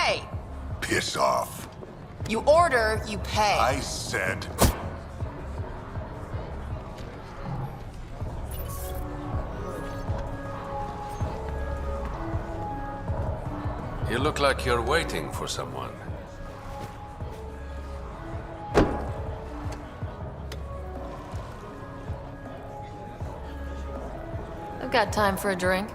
pay. Piss off. You order, you pay. I said... You look like you're waiting for someone. I've got time for a drink.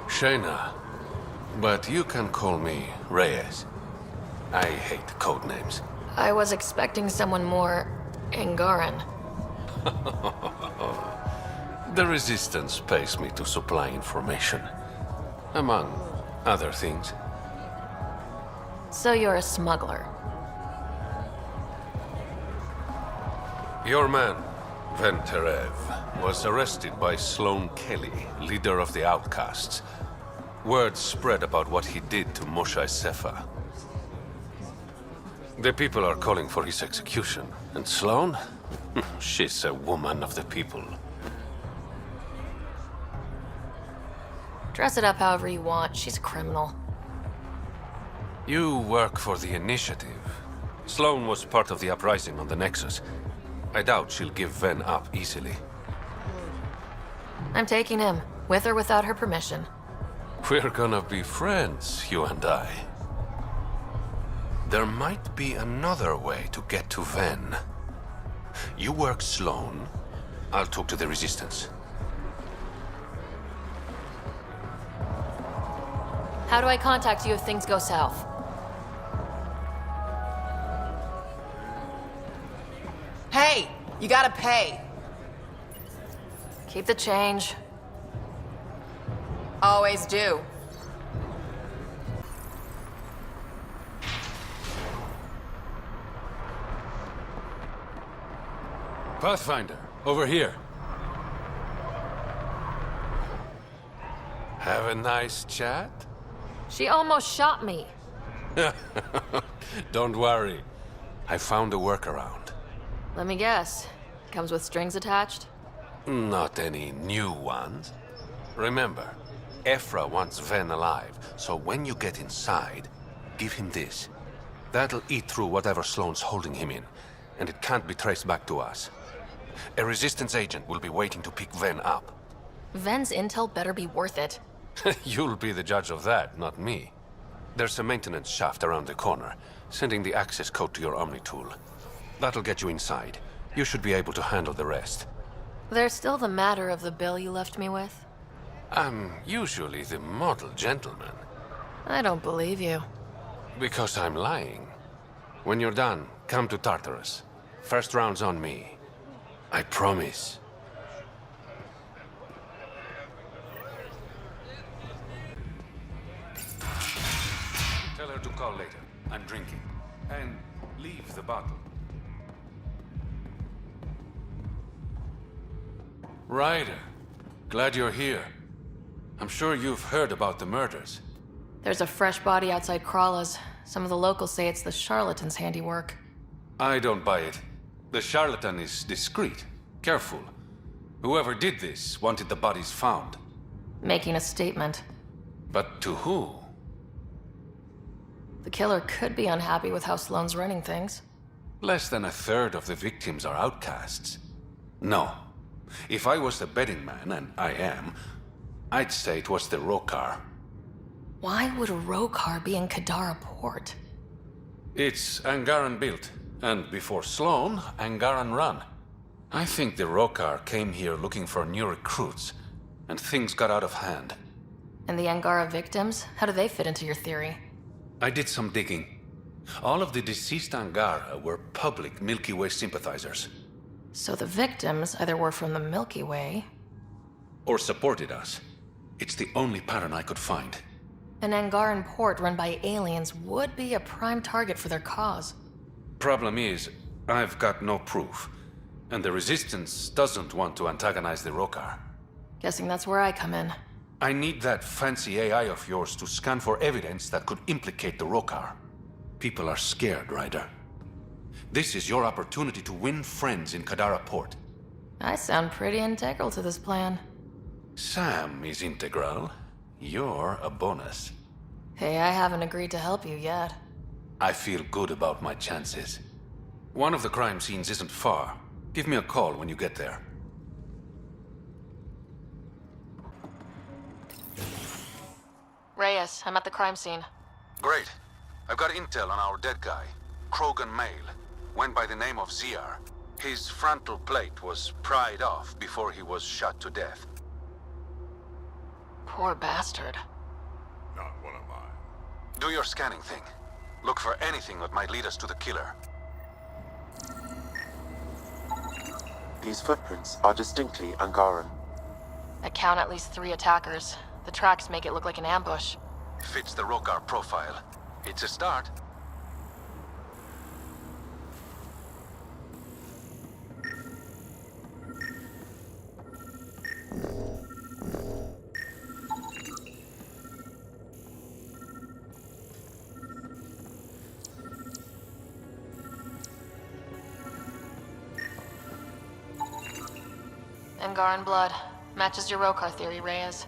Shayna, but you can call me Reyes. I hate code names. I was expecting someone more Angaran. The Resistance pays me to supply information, among other things. So you're a smuggler. Your man, Venterev, was arrested by Sloane Kelly, leader of the Outcasts. Word spread about what he did to Moshe Sefa. The people are calling for his execution, and Sloane? She's a woman of the people. Dress it up however you want. She's a criminal. You work for the Initiative. Sloane was part of the uprising on the Nexus. I doubt she'll give Ven up easily. I'm taking him, with or without her permission. We're gonna be friends, you and I. There might be another way to get to Ven. You work Sloane, I'll talk to the Resistance. How do I contact you if things go south? Hey, you gotta pay. Keep the change. Always do. Pathfinder, over here. Have a nice chat? She almost shot me. Don't worry. I found a workaround. Let me guess. Comes with strings attached? Not any new ones. Remember, Ephra wants Ven alive, so when you get inside, give him this. That'll eat through whatever Sloane's holding him in, and it can't be traced back to us. A Resistance agent will be waiting to pick Ven up. Ven's intel better be worth it. You'll be the judge of that, not me. There's a maintenance shaft around the corner, sending the access code to your Omni tool. That'll get you inside. You should be able to handle the rest. There's still the matter of the bill you left me with. I'm usually the model gentleman. I don't believe you. Because I'm lying. When you're done, come to Tartarus. First round's on me. I promise. Tell her to call later. I'm drinking. And leave the bottle. Ryder, glad you're here. I'm sure you've heard about the murders. There's a fresh body outside Krala's. Some of the locals say it's the charlatan's handiwork. I don't buy it. The charlatan is discreet, careful. Whoever did this wanted the bodies found. Making a statement. But to who? The killer could be unhappy with how Sloane's running things. Less than a third of the victims are outcasts. No. If I was the betting man, and I am, I'd say it was the Rokar. Why would a Rokar be in Kadara port? It's Angaran built, and before Sloane, Angaran run. I think the Rokar came here looking for new recruits, and things got out of hand. And the Angara victims? How do they fit into your theory? I did some digging. All of the deceased Angara were public Milky Way sympathizers. So the victims either were from the Milky Way... Or supported us. It's the only pattern I could find. An Angaran port run by aliens would be a prime target for their cause. Problem is, I've got no proof. And the Resistance doesn't want to antagonize the Rokar. Guessing that's where I come in. I need that fancy AI of yours to scan for evidence that could implicate the Rokar. People are scared, Ryder. This is your opportunity to win friends in Kadara Port. I sound pretty integral to this plan. Sam is integral. You're a bonus. Hey, I haven't agreed to help you yet. I feel good about my chances. One of the crime scenes isn't far. Give me a call when you get there. Reyes, I'm at the crime scene. Great. I've got intel on our dead guy. Krogan male. Went by the name of ZR. His frontal plate was pried off before he was shot to death. Poor bastard. Not one of mine. Do your scanning thing. Look for anything that might lead us to the killer. These footprints are distinctly Angaran. I count at least 3 attackers. The tracks make it look like an ambush. Fits the Rokar profile. It's a start. Angaran blood. Matches your Rokar theory, Reyes.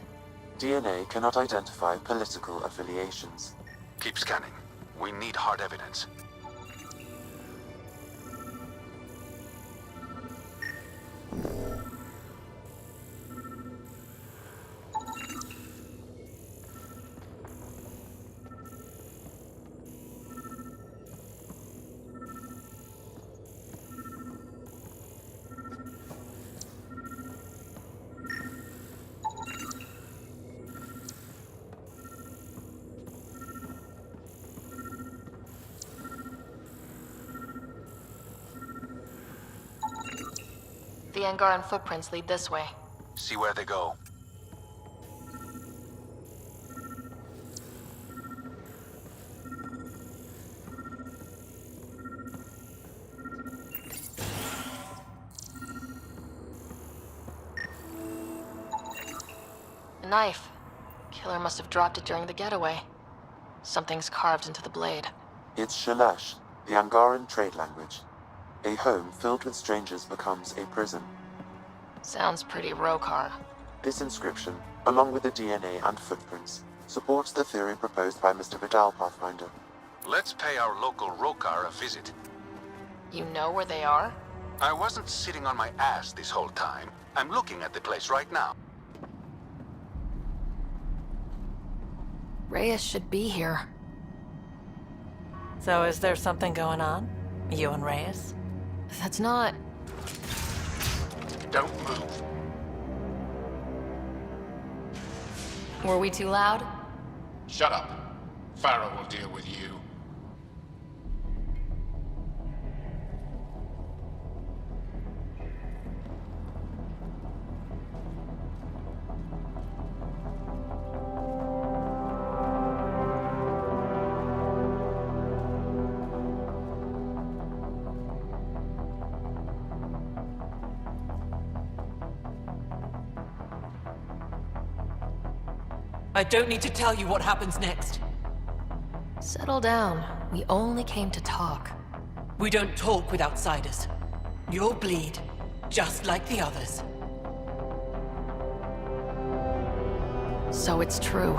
DNA cannot identify political affiliations. Keep scanning. We need hard evidence. The Angaran footprints lead this way. See where they go. A knife. Killer must have dropped it during the getaway. Something's carved into the blade. It's Shalash, the Angaran trade language. A home filled with strangers becomes a prison. Sounds pretty Rokar. This inscription, along with the DNA and footprints, supports the theory proposed by Mr. Vidal, Pathfinder. Let's pay our local Rokar a visit. You know where they are? I wasn't sitting on my ass this whole time. I'm looking at the place right now. Reyes should be here. So is there something going on? You and Reyes? That's not... Don't move. Were we too loud? Shut up. Pharaoh will deal with you. I don't need to tell you what happens next. Settle down. We only came to talk. We don't talk with outsiders. You'll bleed, just like the others. So it's true.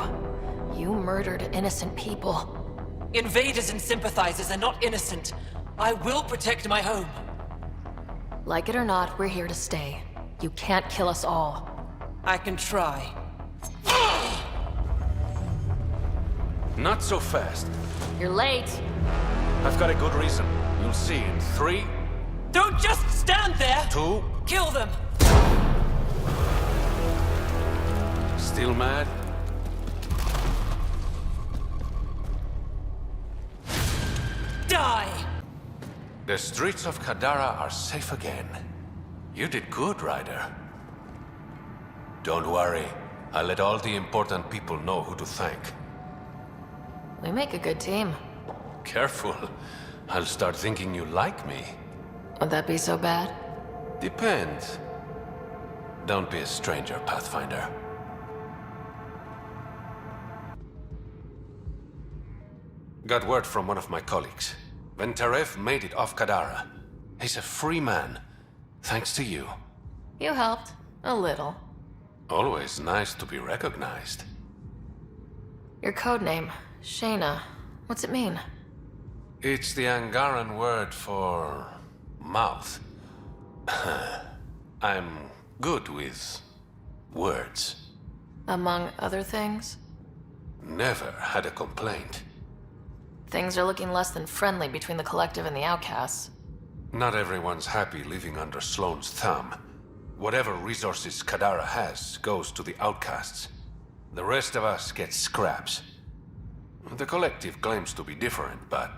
You murdered innocent people. Invaders and sympathizers are not innocent. I will protect my home. Like it or not, we're here to stay. You can't kill us all. I can try. Not so fast. You're late. I've got a good reason. You'll see in 3, Don't just stand there! 2... Kill them! Still mad? Die! The streets of Kadara are safe again. You did good, Ryder. Don't worry. I'll let all the important people know who to thank. We make a good team. Careful. I'll start thinking you like me. Would that be so bad? Depends. Don't be a stranger, Pathfinder. Got word from one of my colleagues. Ventaref made it off Kadara. He's a free man. Thanks to you. You helped. A little. Always nice to be recognized. Your code name, Shayna. What's it mean? It's the Angaran word for mouth. I'm good with words. Among other things? Never had a complaint. Things are looking less than friendly between the Collective and the Outcasts. Not everyone's happy living under Sloane's thumb. Whatever resources Kadara has goes to the Outcasts. The rest of us get scraps. The Collective claims to be different, but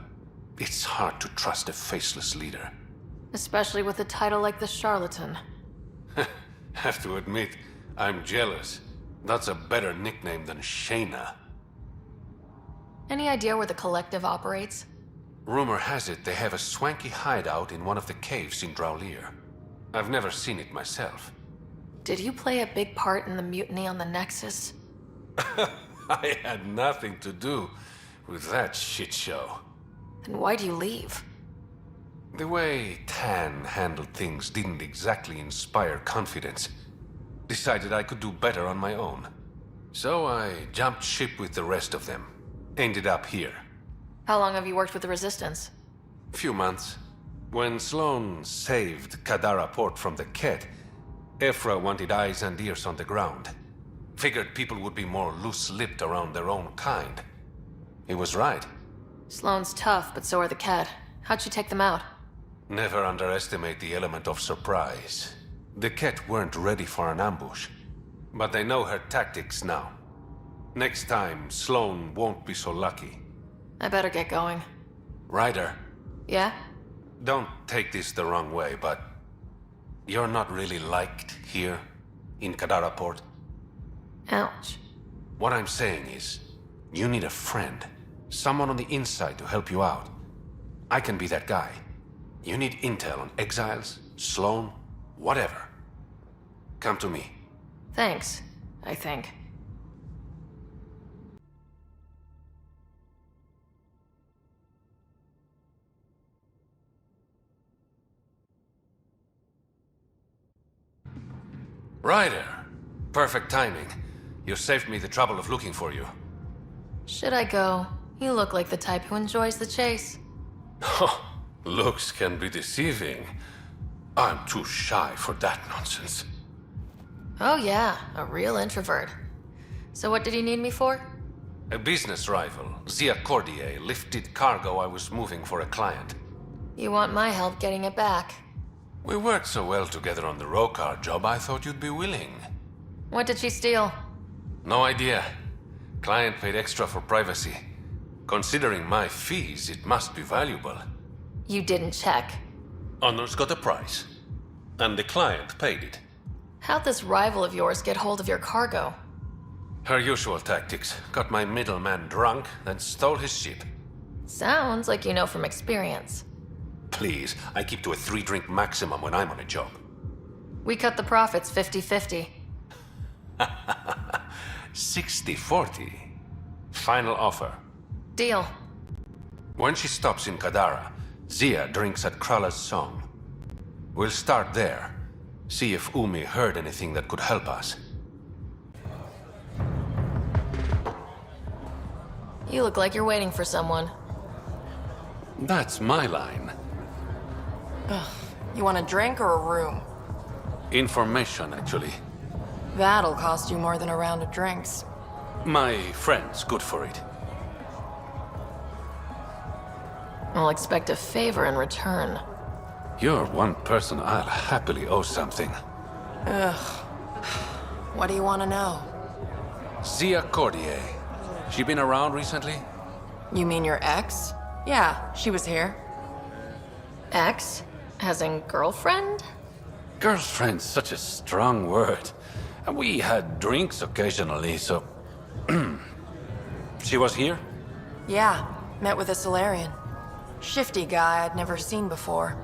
it's hard to trust a faceless leader. Especially with a title like the Charlatan. Have to admit, I'm jealous. That's a better nickname than Shayna. Any idea where the Collective operates? Rumor has it they have a swanky hideout in one of the caves in Draulir. I've never seen it myself. Did you play a big part in the mutiny on the Nexus? I had nothing to do with that shit show. Then why do you leave? The way Tan handled things didn't exactly inspire confidence. Decided I could do better on my own. So I jumped ship with the rest of them. Ended up here. How long have you worked with the Resistance? Few months. When Sloane saved Kadara Port from the Ket, FRA wanted eyes and ears on the ground. Figured people would be more loose-lipped around their own kind. He was right. Sloane's tough, but so are the Ket. How'd you take them out? Never underestimate the element of surprise. The Ket weren't ready for an ambush, but they know her tactics now. Next time, Sloane won't be so lucky. I better get going. Ryder, Yeah? don't take this the wrong way, but you're not really liked here in Kadara Port. Ouch. What I'm saying is, you need a friend. Someone on the inside to help you out. I can be that guy. You need intel on exiles, Sloane, whatever. Come to me. Thanks, I think. Ryder! Perfect timing. You saved me the trouble of looking for you. Should I go? You look like the type who enjoys the chase. Looks can be deceiving. I'm too shy for that nonsense. Oh yeah, a real introvert. So what did you need me for? A business rival, Zia Cordier, lifted cargo I was moving for a client. You want my help getting it back. We worked so well together on the Rokar job, I thought you'd be willing. What did she steal? No idea. Client paid extra for privacy. Considering my fees, it must be valuable. You didn't check. Honor's got a price. And the client paid it. How'd this rival of yours get hold of your cargo? Her usual tactics. Got my middleman drunk, then stole his ship. Sounds like you know from experience. Please, I keep to a 3-drink maximum when I'm on a job. We cut the profits 50-50. 60-40. Final offer. Deal. When she stops in Kadara, Zia drinks at Krala's song. We'll start there. See if Umi heard anything that could help us. You look like you're waiting for someone. That's my line. You want a drink or a room? Information, actually. That'll cost you more than a round of drinks. My friend's good for it. I'll expect a favor in return. You're one person I'll happily owe something. What do you want to know? Zia Cordier. She been around recently? You mean your ex? Yeah, she was here. Ex? As in girlfriend? Girlfriend's such a strong word. And we had drinks occasionally, so... She was here? Yeah, met with a Solarian. Shifty guy I'd never seen before.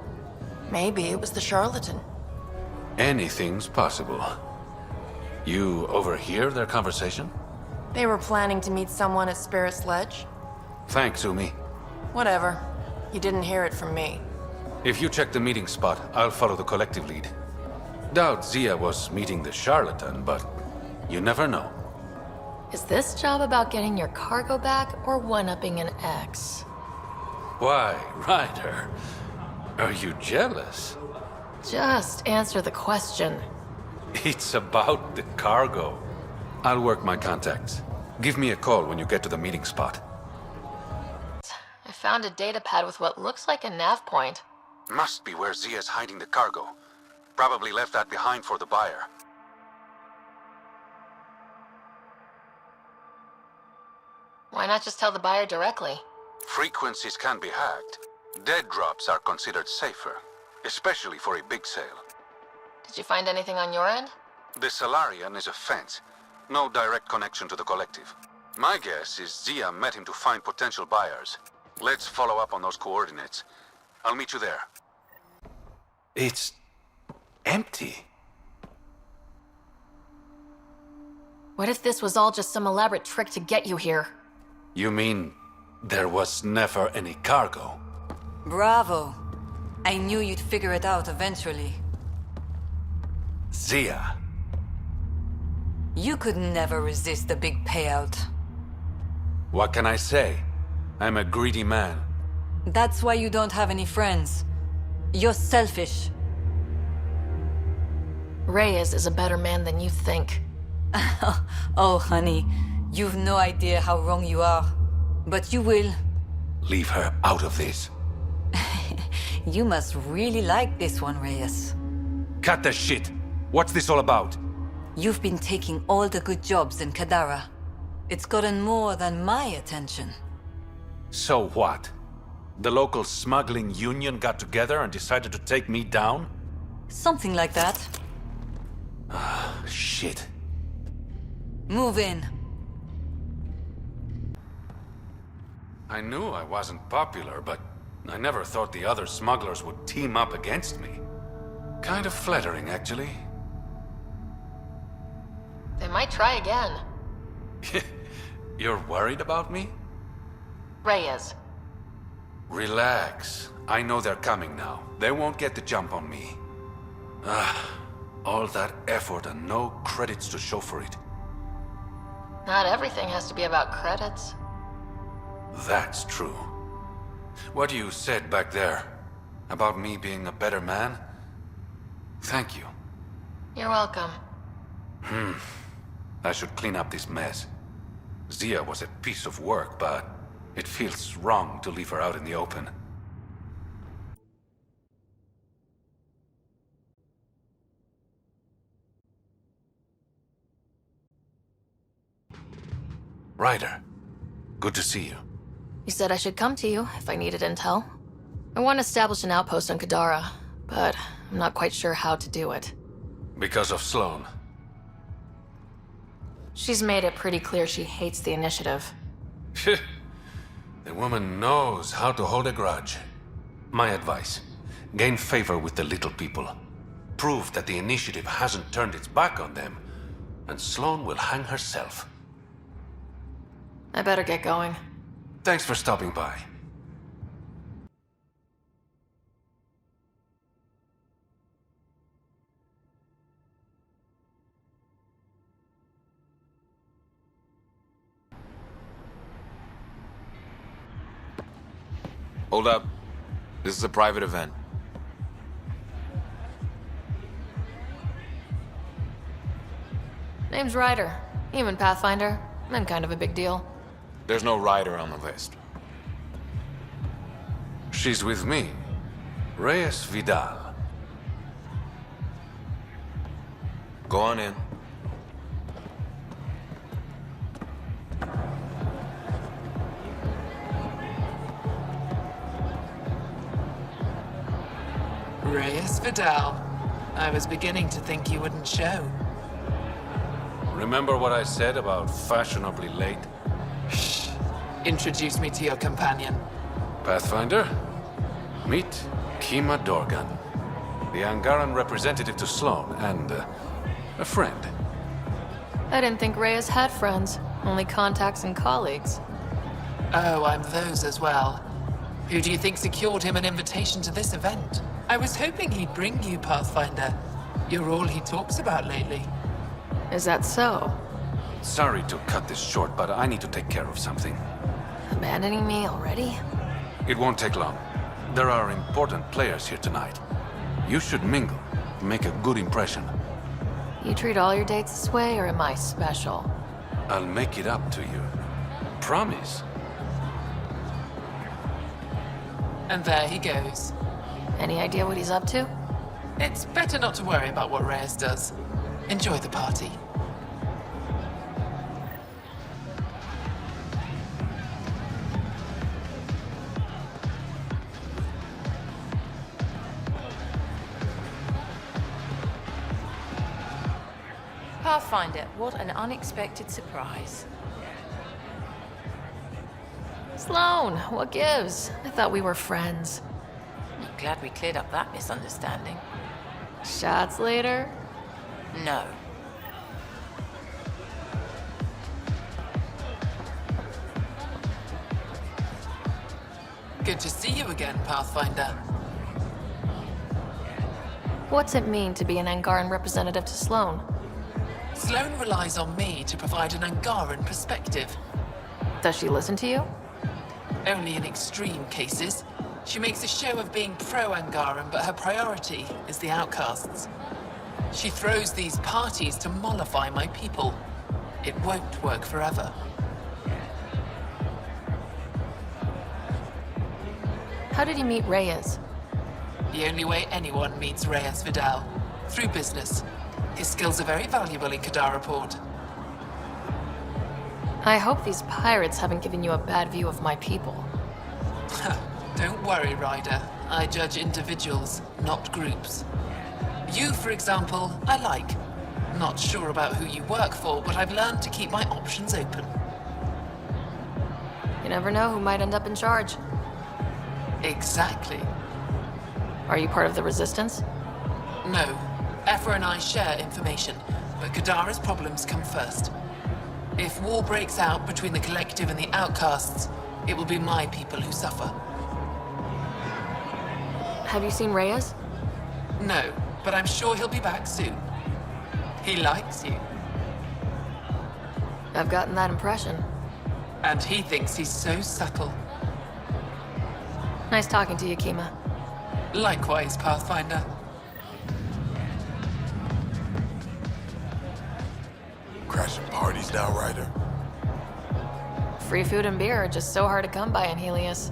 Maybe it was the charlatan. Anything's possible. You overhear their conversation? They were planning to meet someone at Spirit's Ledge. Thanks, Umi. Whatever. You didn't hear it from me. If you check the meeting spot, I'll follow the collective lead. Doubt Zia was meeting the charlatan, but you never know. Is this job about getting your cargo back or one-upping an ex? Why, Ryder? Are you jealous? Just answer the question. It's about the cargo. I'll work my contacts. Give me a call when you get to the meeting spot. I found a data pad with what looks like a nav point. Must be where Zia's hiding the cargo. Probably left that behind for the buyer. Why not just tell the buyer directly? Frequencies can be hacked. Dead drops are considered safer, especially for a big sale. Did you find anything on your end? The Salarian is a fence. No direct connection to the collective. My guess is Zia met him to find potential buyers. Let's follow up on those coordinates. I'll meet you there. It's empty. What if this was all just some elaborate trick to get you here? You mean there was never any cargo? Bravo. I knew you'd figure it out eventually. Zia. You could never resist the big payout. What can I say? I'm a greedy man. That's why you don't have any friends. You're selfish. Reyes is a better man than you think. Oh, honey, you've no idea how wrong you are. But you will. Leave her out of this. You must really like this one, Reyes. Cut the shit! What's this all about? You've been taking all the good jobs in Kadara. It's gotten more than my attention. So what? The local smuggling union got together and decided to take me down? Something like that. Shit. Move in. I knew I wasn't popular, but I never thought the other smugglers would team up against me. Kind of flattering, actually. They might try again. You're worried about me? Reyes. Relax. I know they're coming now. They won't get the jump on me. All that effort and no credits to show for it. Not everything has to be about credits. That's true. What you said back there, about me being a better man, thank you. You're welcome. I should clean up this mess. Zia was a piece of work, but it feels wrong to leave her out in the open. Ryder, good to see you. You said I should come to you if I needed intel. I want to establish an outpost on Kadara, but I'm not quite sure how to do it. Because of Sloane. She's made it pretty clear she hates the initiative. The woman knows how to hold a grudge. My advice, gain favor with the little people. Prove that the initiative hasn't turned its back on them, and Sloane will hang herself. I better get going. Thanks for stopping by. Hold up. This is a private event. Name's Ryder. Human Pathfinder. I'm kind of a big deal. There's no Ryder on the list. She's with me. Reyes Vidal. Go on in. Reyes Vidal. I was beginning to think you wouldn't show. Remember what I said about fashionably late? Shh. Introduce me to your companion. Pathfinder, meet Kima Dorgan, the Angaran representative to Sloane, and a friend. I didn't think Reyes had friends, only contacts and colleagues. Oh, I'm those as well. Who do you think secured him an invitation to this event? I was hoping he'd bring you, Pathfinder. You're all he talks about lately. Is that so? Sorry to cut this short, but I need to take care of something. Abandoning me already? It won't take long. There are important players here tonight. You should mingle, make a good impression. You treat all your dates this way, or am I special? I'll make it up to you. Promise. And there he goes. Any idea what he's up to? It's better not to worry about what Reyes does. Enjoy the party. Pathfinder, what an unexpected surprise. Sloane, what gives? I thought we were friends. I'm glad we cleared up that misunderstanding. Shots later? No. Good to see you again, Pathfinder. What's it mean to be an Angaran representative to Sloane? Sloane relies on me to provide an Angaran perspective. Does she listen to you? Only in extreme cases. She makes a show of being pro-Angaran, but her priority is the outcasts. She throws these parties to mollify my people. It won't work forever. How did you meet Reyes? The only way anyone meets Reyes Vidal. Through business. His skills are very valuable in Kadara Port. I hope these pirates haven't given you a bad view of my people. Don't worry, Ryder. I judge individuals, not groups. You, for example, I like. Not sure about who you work for, but I've learned to keep my options open. You never know who might end up in charge. Exactly. Are you part of the Resistance? No. Efra and I share information, but Kadara's problems come first. If war breaks out between the Collective and the Outcasts, it will be my people who suffer. Have you seen Reyes? No, but I'm sure he'll be back soon. He likes you. I've gotten that impression. And he thinks he's so subtle. Nice talking to you, Kima. Likewise, Pathfinder. Crashing parties now, Ryder. Free food and beer are just so hard to come by in Helios.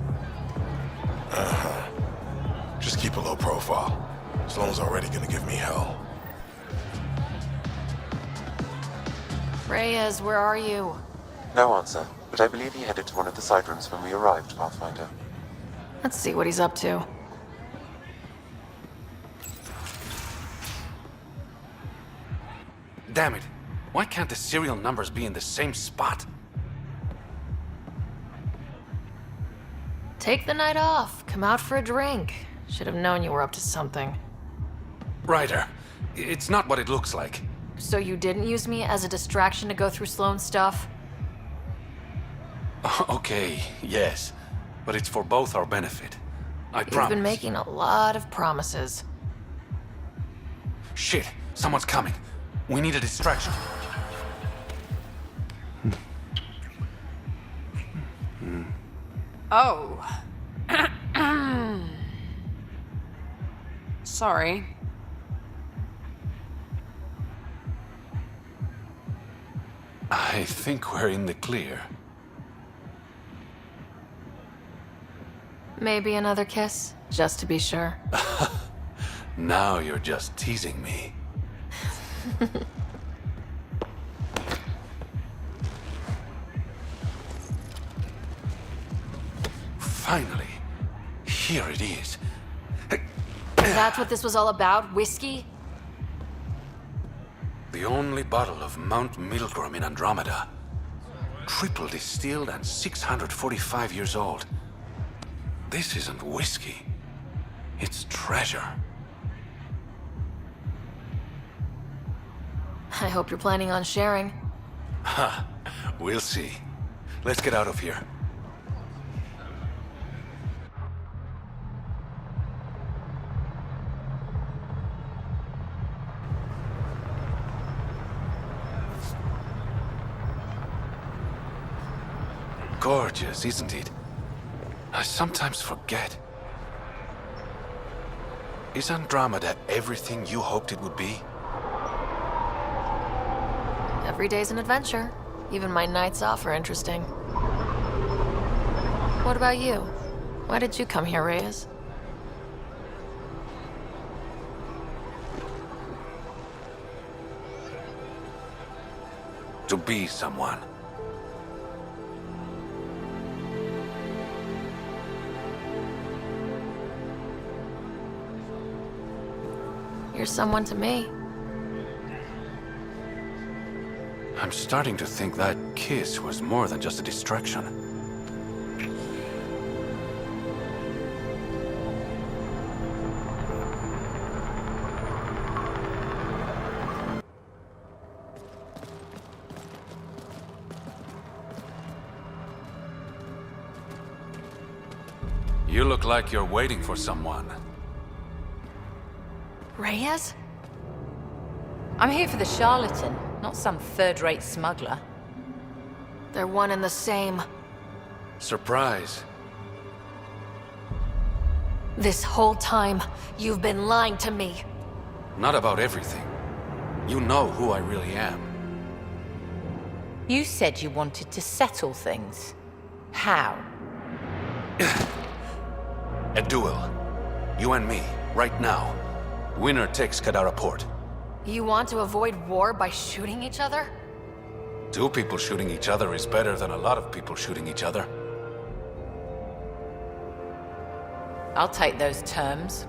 Just keep a low profile. Sloane's already gonna give me hell. Reyes, where are you? No answer, but I believe he headed to one of the side rooms when we arrived, Pathfinder. Let's see what he's up to. Damn it. Why can't the serial numbers be in the same spot? Take the night off. Come out for a drink. Should have known you were up to something. Ryder, it's not what it looks like. So you didn't use me as a distraction to go through Sloane's stuff? Okay, yes. But it's for both our benefit. I promise. You've been making a lot of promises. Shit, someone's coming. We need a distraction. Oh. Sorry. I think we're in the clear. Maybe another kiss, just to be sure. Now you're just teasing me. Finally, here it is. That's what this was all about? Whiskey? The only bottle of Mount Milgram in Andromeda. Triple distilled and 645 years old. This isn't whiskey. It's treasure. I hope you're planning on sharing. Ha, we'll see. Let's get out of here. gorgeous, isn't it? I sometimes forget. Is Andromeda everything you hoped it would be? Every day's an adventure. Even my nights off are interesting. What about you? Why did you come here, Reyes? To be someone. You're someone to me. I'm starting to think that kiss was more than just a distraction. You look like you're waiting for someone. Reyes? I'm here for the charlatan, not some third-rate smuggler. They're one and the same. Surprise. This whole time, you've been lying to me. Not about everything. You know who I really am. You said you wanted to settle things. How? A duel. You and me, right now. Winner takes Kadara Port. You want to avoid war by shooting each other? Two people shooting each other is better than a lot of people shooting each other. I'll take those terms.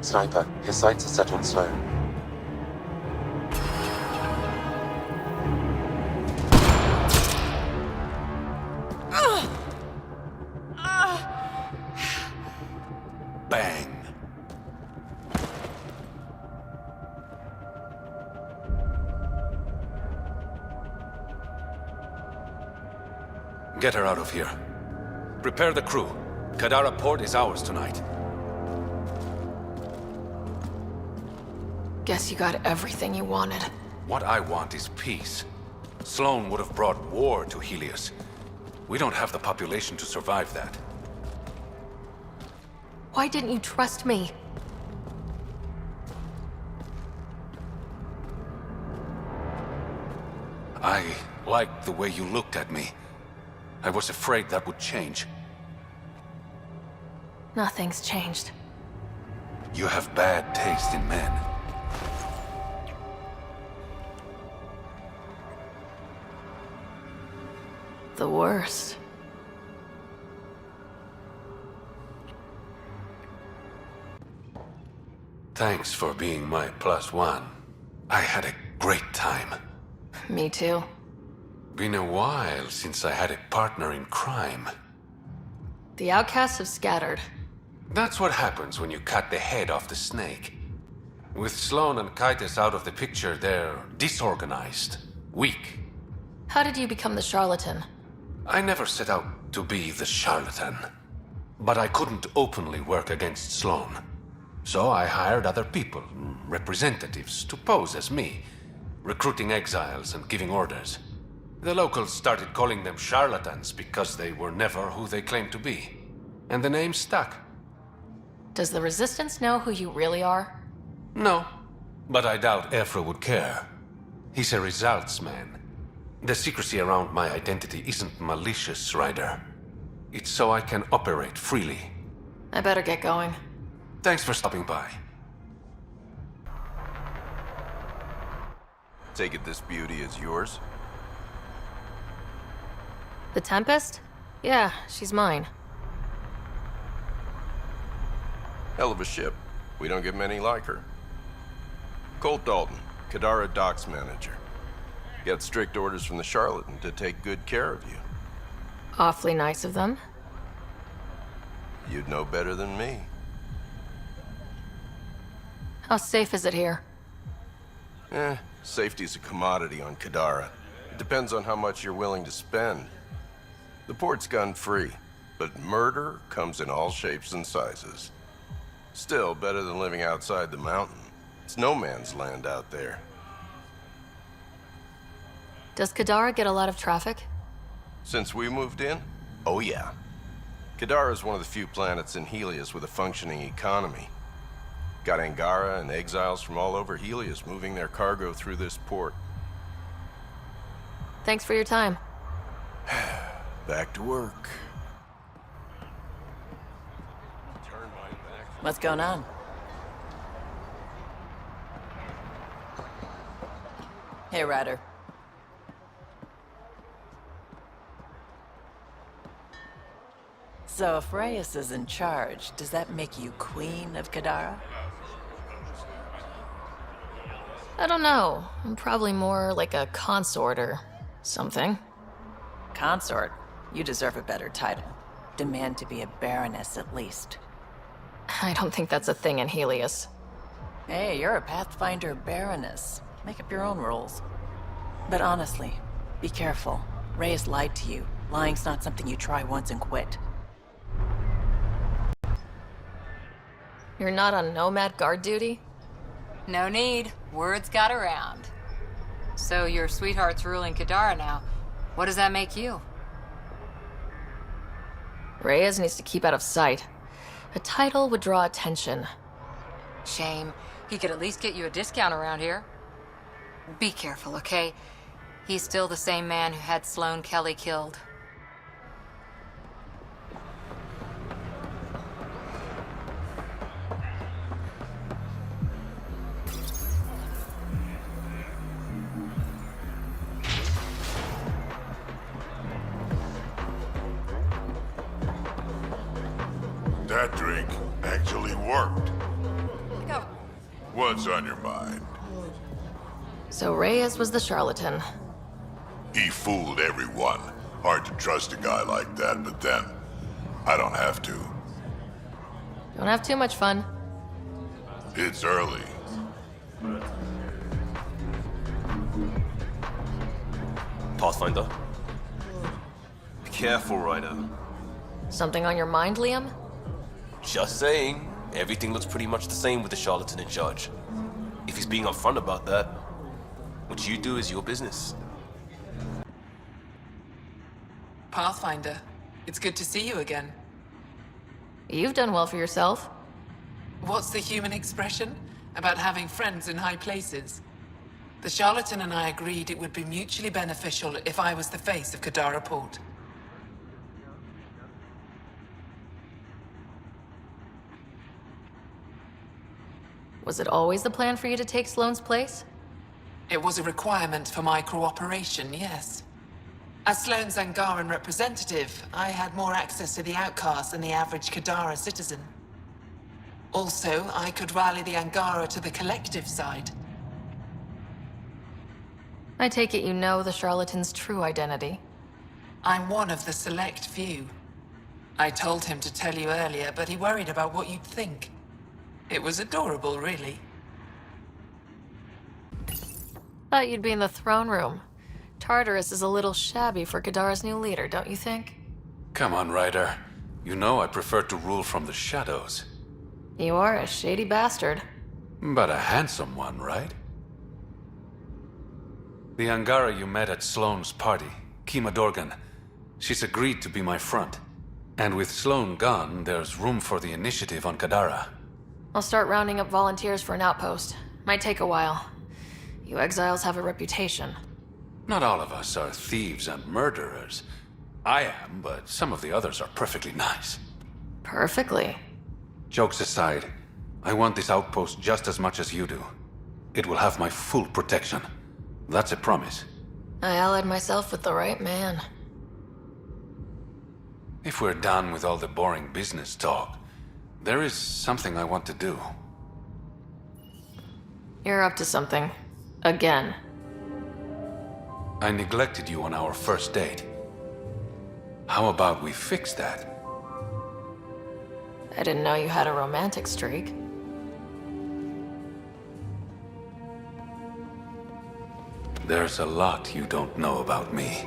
Sniper, his sights are set on Sloan. Bang. Get her out of here. Prepare the crew. Kadara Port is ours tonight. Guess you got everything you wanted. What I want is peace. Sloan would have brought war to Helios. We don't have the population to survive that. Why didn't you trust me? I liked the way you looked at me. I was afraid that would change. Nothing's changed. You have bad taste in men. The worst. Thanks for being my +1. I had a great time. Me too. Been a while since I had a partner in crime. The outcasts have scattered. That's what happens when you cut the head off the snake. With Sloan and Kaitis out of the picture, they're disorganized, weak. How did you become the charlatan? I never set out to be the charlatan. But I couldn't openly work against Sloan. So I hired other people, representatives, to pose as me, recruiting exiles and giving orders. The locals started calling them charlatans because they were never who they claimed to be. And the name stuck. Does the Resistance know who you really are? No, but I doubt FRy would care. He's a results man. The secrecy around my identity isn't malicious, Ryder. It's so I can operate freely. I better get going. Thanks for stopping by. Take it this beauty is yours? The Tempest? Yeah, she's mine. Hell of a ship. We don't get many like her. Colt Dalton, Kadara Docks Manager. Got strict orders from the charlatan to take good care of you. Awfully nice of them. You'd know better than me. How safe is it here? Safety's a commodity on Kadara. It depends on how much you're willing to spend. The port's gun-free, but murder comes in all shapes and sizes. Still better than living outside the mountain. It's no man's land out there. Does Kadara get a lot of traffic? Since we moved in? Oh yeah. Kadara is one of the few planets in Helios with a functioning economy. Got Angara and exiles from all over Helios moving their cargo through this port. Thanks for your time. Back to work. What's going on? Hey, Ryder. So if Reyes is in charge, does that make you Queen of Kadara? I don't know. I'm probably more like a consort or something. Consort? You deserve a better title. Demand to be a baroness at least. I don't think that's a thing in Helios. Hey, you're a Pathfinder baroness. Make up your own rules. But honestly, be careful. Reyes lied to you. Lying's not something you try once and quit. You're not on Nomad guard duty? No need. Words got around. So your sweetheart's ruling Kadara now. What does that make you? Reyes needs to keep out of sight. A title would draw attention. Shame. He could at least get you a discount around here. Be careful, okay? He's still the same man who had Sloane Kelly killed. That drink actually worked. Go. What's on your mind? So Reyes was the charlatan. He fooled everyone. Hard to trust a guy like that, but then, I don't have to. Don't have too much fun. It's early. Pathfinder. Be careful, Ryder. Something on your mind, Liam? Just saying. Everything looks pretty much the same with the charlatan in charge. If he's being upfront about that, what you do is your business. Pathfinder, it's good to see you again. You've done well for yourself. What's the human expression about having friends in high places? The charlatan and I agreed it would be mutually beneficial if I was the face of Kadara Port. Was it always the plan for you to take Sloane's place? It was a requirement for my cooperation, yes. As Sloane's Angaran representative, I had more access to the outcasts than the average Kadara citizen. Also, I could rally the Angara to the collective side. I take it you know the charlatan's true identity. I'm one of the select few. I told him to tell you earlier, but he worried about what you'd think. It was adorable, really. Thought you'd be in the throne room. Tartarus is a little shabby for Kadara's new leader, don't you think? Come on, Ryder. You know I prefer to rule from the shadows. You are a shady bastard. But a handsome one, right? The Angara you met at Sloane's party, Kima Dorgan, she's agreed to be my front. And with Sloane gone, there's room for the initiative on Kadara. I'll start rounding up volunteers for an outpost. Might take a while. You exiles have a reputation. Not all of us are thieves and murderers. I am, but some of the others are perfectly nice. Perfectly. Jokes aside, I want this outpost just as much as you do. It will have my full protection. That's a promise. I allied myself with the right man. If we're done with all the boring business talk, there is something I want to do. You're up to something. Again. I neglected you on our first date. How about we fix that? I didn't know you had a romantic streak. There's a lot you don't know about me.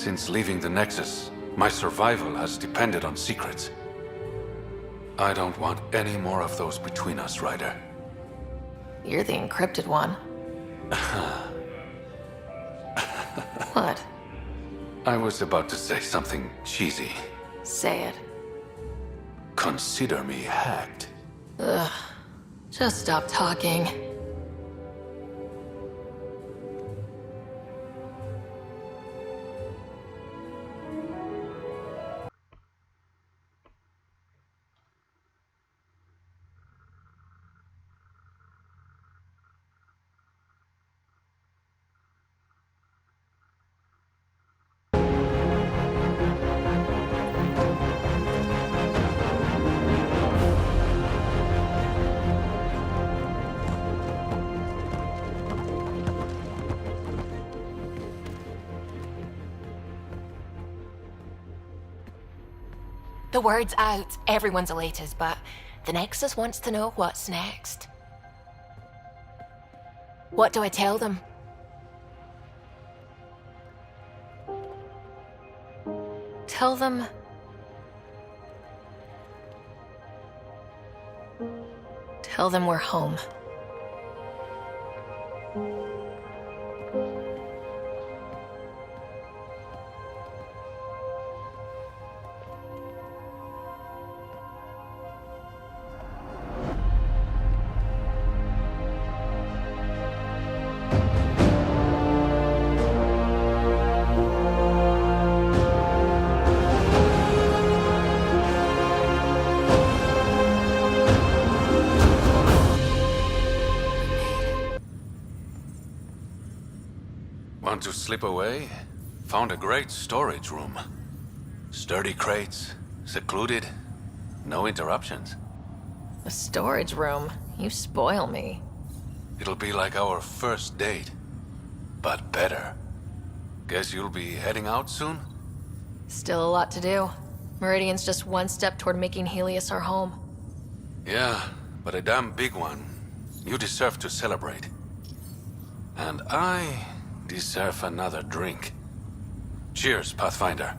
Since leaving the Nexus, my survival has depended on secrets. I don't want any more of those between us, Ryder. You're the encrypted one. What? I was about to say something cheesy. Say it. Consider me hacked. Ugh. Just stop talking. The word's out. Everyone's elated, but the Nexus wants to know what's next. What do I tell them? Tell them... Tell them we're home. Want to slip away? Found a great storage room. Sturdy crates, secluded, no interruptions. A storage room? You spoil me. It'll be like our first date, but better. Guess you'll be heading out soon? Still a lot to do. Meridian's just one step toward making Helios our home. Yeah, but a damn big one. You deserve to celebrate. And I deserve another drink. Cheers, Pathfinder.